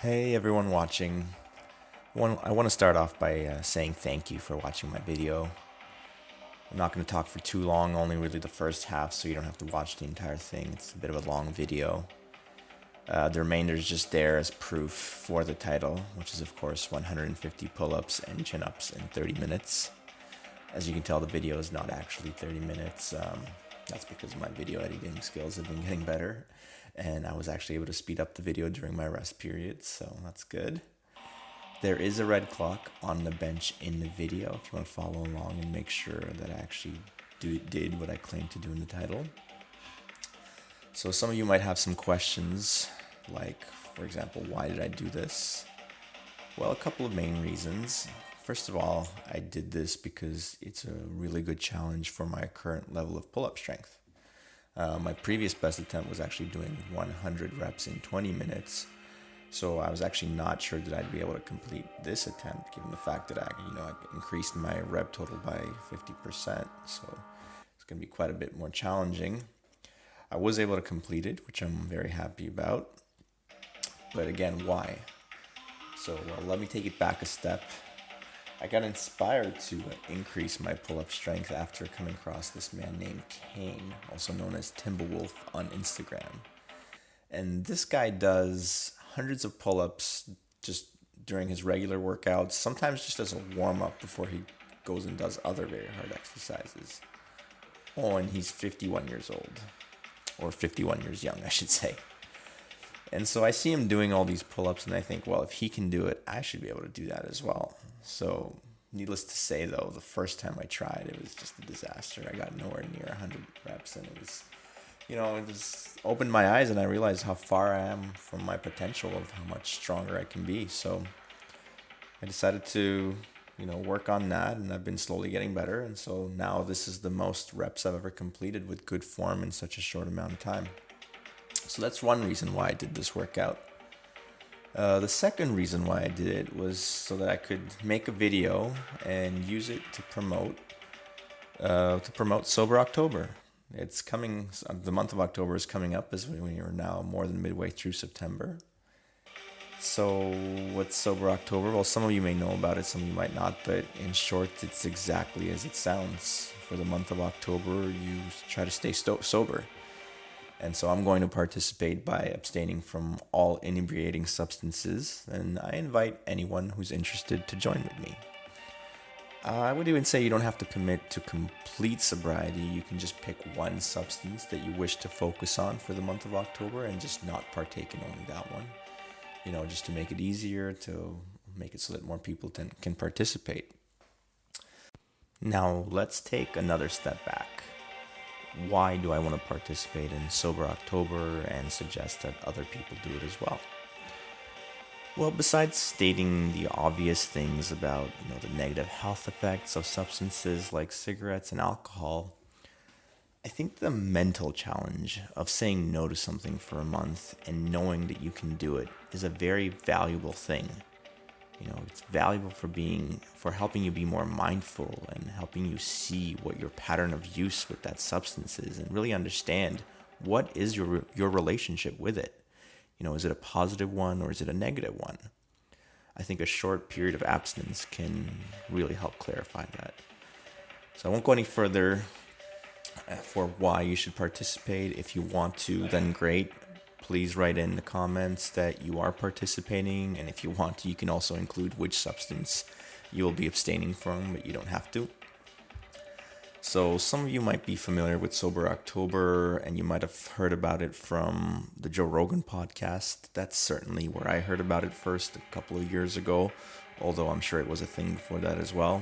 Hey everyone watching. I want to start off by saying thank you for watching my video. I'm not going to talk for too long, only really the first half, so you don't have to watch the entire thing. It's a bit of a long video. The remainder is just there as proof for the title, which is of course 150 pull-ups and chin-ups in 30 minutes. As you can tell, the video is not actually 30 minutes. That's because my video editing skills have been getting better, and I was actually able to speed up the video during my rest period, so that's good. There is a red clock on the bench in the video if you want to follow along and make sure that I actually did what I claimed to do in the title. So some of you might have some questions, like, for example, why did I do this? Well, a couple of main reasons. First of all, I did this because it's a really good challenge for my current level of pull-up strength. My previous best attempt was actually doing 100 reps in 20 minutes. So I was actually not sure that I'd be able to complete this attempt, given the fact that I increased my rep total by 50%. So it's going to be quite a bit more challenging. I was able to complete it, which I'm very happy about. But again, why? So let me take it back a step. I got inspired to increase my pull-up strength after coming across this man named Kane, also known as Timberwolf on Instagram. And this guy does hundreds of pull-ups just during his regular workouts, sometimes just as a warm-up before he goes and does other very hard exercises. Oh, and he's 51 years old, or 51 years young, I should say. And so I see him doing all these pull-ups, and I think, well, if he can do it, I should be able to do that as well. So, needless to say, though, the first time I tried, it was just a disaster. I got nowhere near 100 reps, and it just opened my eyes, and I realized how far I am from my potential of how much stronger I can be. So, I decided to, work on that, and I've been slowly getting better. And so now this is the most reps I've ever completed with good form in such a short amount of time. So that's one reason why I did this workout. The second reason why I did it was so that I could make a video and use it to promote Sober October. It's coming. The month of October is coming up as we are now more than midway through September. So what's Sober October? Well, some of you may know about it, some of you might not, but in short, it's exactly as it sounds. For the month of October, you try to stay sober. And so I'm going to participate by abstaining from all inebriating substances, and I invite anyone who's interested to join with me. I would even say you don't have to commit to complete sobriety. You can just pick one substance that you wish to focus on for the month of October and just not partake in only that one. Just to make it easier, to make it so that more people can participate. Now, let's take another step back. Why do I want to participate in Sober October and suggest that other people do it as well? Well, besides stating the obvious things about, the negative health effects of substances like cigarettes and alcohol, I think the mental challenge of saying no to something for a month and knowing that you can do it is a very valuable thing. It's valuable for helping you be more mindful and helping you see what your pattern of use with that substance is and really understand what is your relationship with it. Is it a positive one or is it a negative one? I think a short period of abstinence can really help clarify that. So I won't go any further for why you should participate. If you want to, then great. Please write in the comments that you are participating, and if you want to, you can also include which substance you will be abstaining from, but you don't have to. So some of you might be familiar with Sober October, and you might have heard about it from the Joe Rogan podcast. That's certainly where I heard about it first a couple of years ago, although I'm sure it was a thing before that as well.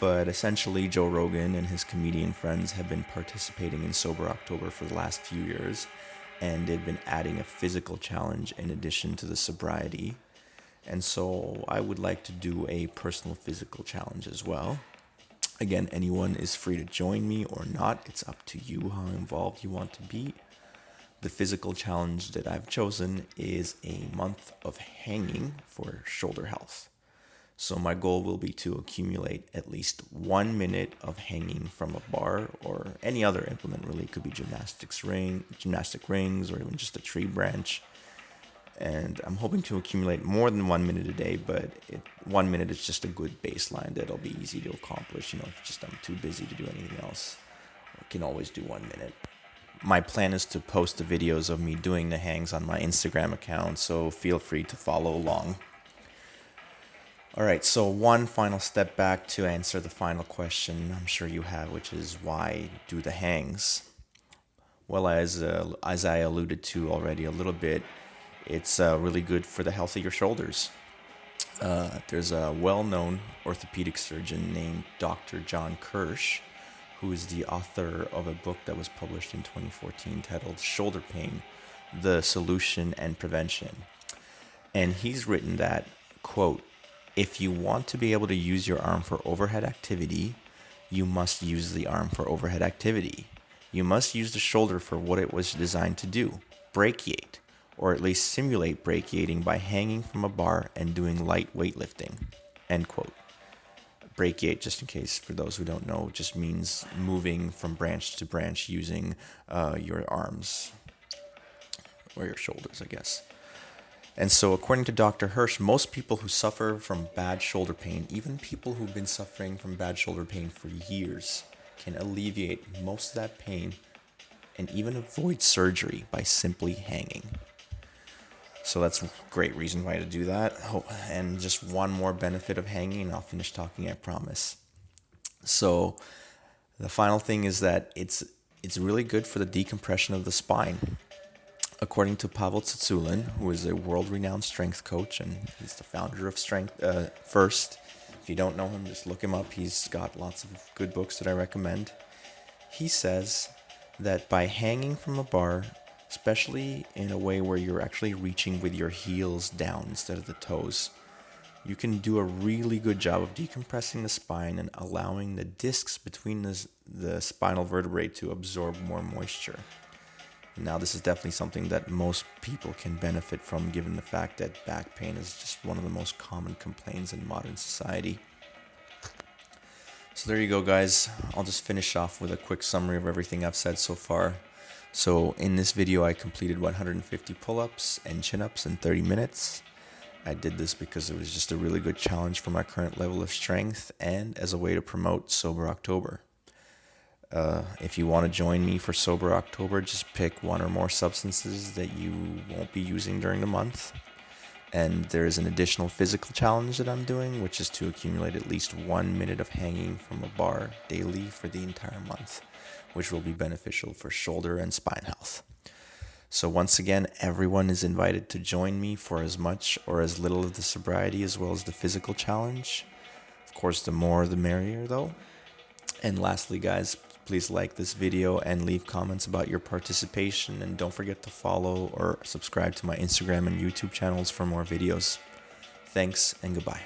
But essentially, Joe Rogan and his comedian friends have been participating in Sober October for the last few years, and they've been adding a physical challenge in addition to the sobriety. And so I would like to do a personal physical challenge as well. Again, anyone is free to join me or not. It's up to you how involved you want to be. The physical challenge that I've chosen is a month of hanging for shoulder health. So my goal will be to accumulate at least 1 minute of hanging from a bar or any other implement. Really, it could be gymnastic rings or even just a tree branch. and I'm hoping to accumulate more than 1 minute a day, but 1 minute is just a good baseline that'll be easy to accomplish. If just I'm too busy to do anything else, I can always do 1 minute. My plan is to post the videos of me doing the hangs on my Instagram account, so feel free to follow along. Alright, so one final step back to answer the final question I'm sure you have, which is why do the hangs? Well, as I alluded to already a little bit, it's really good for the health of your shoulders. There's a well-known orthopedic surgeon named Dr. John Kirsch, who is the author of a book that was published in 2014 titled Shoulder Pain, The Solution and Prevention. And he's written that, quote, if you want to be able to use your arm for overhead activity, you must use the arm for overhead activity. You must use the shoulder for what it was designed to do, brachiate, or at least simulate brachiating by hanging from a bar and doing light weightlifting, end quote. Brachiate, just in case for those who don't know, just means moving from branch to branch using your arms, or your shoulders, I guess. And so according to Dr. Hirsch, most people who suffer from bad shoulder pain, even people who've been suffering from bad shoulder pain for years, can alleviate most of that pain and even avoid surgery by simply hanging. So that's a great reason why to do that. And just one more benefit of hanging, and I'll finish talking, I promise. So the final thing is that it's really good for the decompression of the spine. According to Pavel Tsatsouline, who is a world-renowned strength coach, and he's the founder of Strength First. If you don't know him, just look him up. He's got lots of good books that I recommend. He says that by hanging from a bar, especially in a way where you're actually reaching with your heels down instead of the toes, you can do a really good job of decompressing the spine and allowing the discs between the spinal vertebrae to absorb more moisture. Now, this is definitely something that most people can benefit from, given the fact that back pain is just one of the most common complaints in modern society. So there you go, guys. I'll just finish off with a quick summary of everything I've said so far. So in this video, I completed 150 pull-ups and chin-ups in 30 minutes. I did this because it was just a really good challenge for my current level of strength and as a way to promote Sober October. If you want to join me for Sober October, just pick one or more substances that you won't be using during the month. And there's an additional physical challenge that I'm doing, which is to accumulate at least 1 minute of hanging from a bar daily for the entire month, which will be beneficial for shoulder and spine health. So once again, everyone is invited to join me for as much or as little of the sobriety as well as the physical challenge. Of course, the more the merrier, though. And lastly, guys, please like this video and leave comments about your participation, and don't forget to follow or subscribe to my Instagram and YouTube channels for more videos. Thanks and goodbye.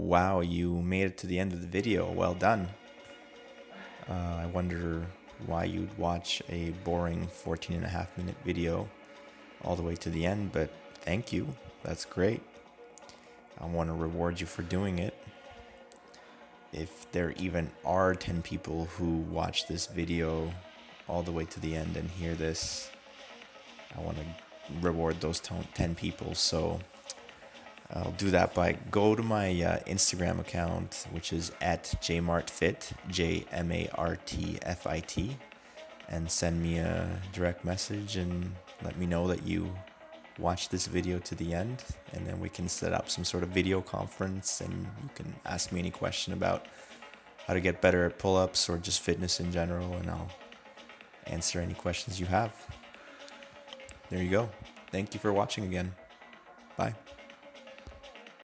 wow, you made it to the end of the video. Well done. I wonder why you'd watch a boring 14.5 minute video all the way to the end, but thank you. That's great. I want to reward you for doing it. If there even are 10 people who watch this video all the way to the end and hear this, I want to reward those 10 people. So I'll do that by go to my Instagram account, which is at jmartfit, JMARTFIT, and send me a direct message and let me know that you watch this video to the end, and then we can set up some sort of video conference and you can ask me any question about how to get better at pull-ups or just fitness in general, and I'll answer any questions you have. There you go. Thank you for watching again. Bye.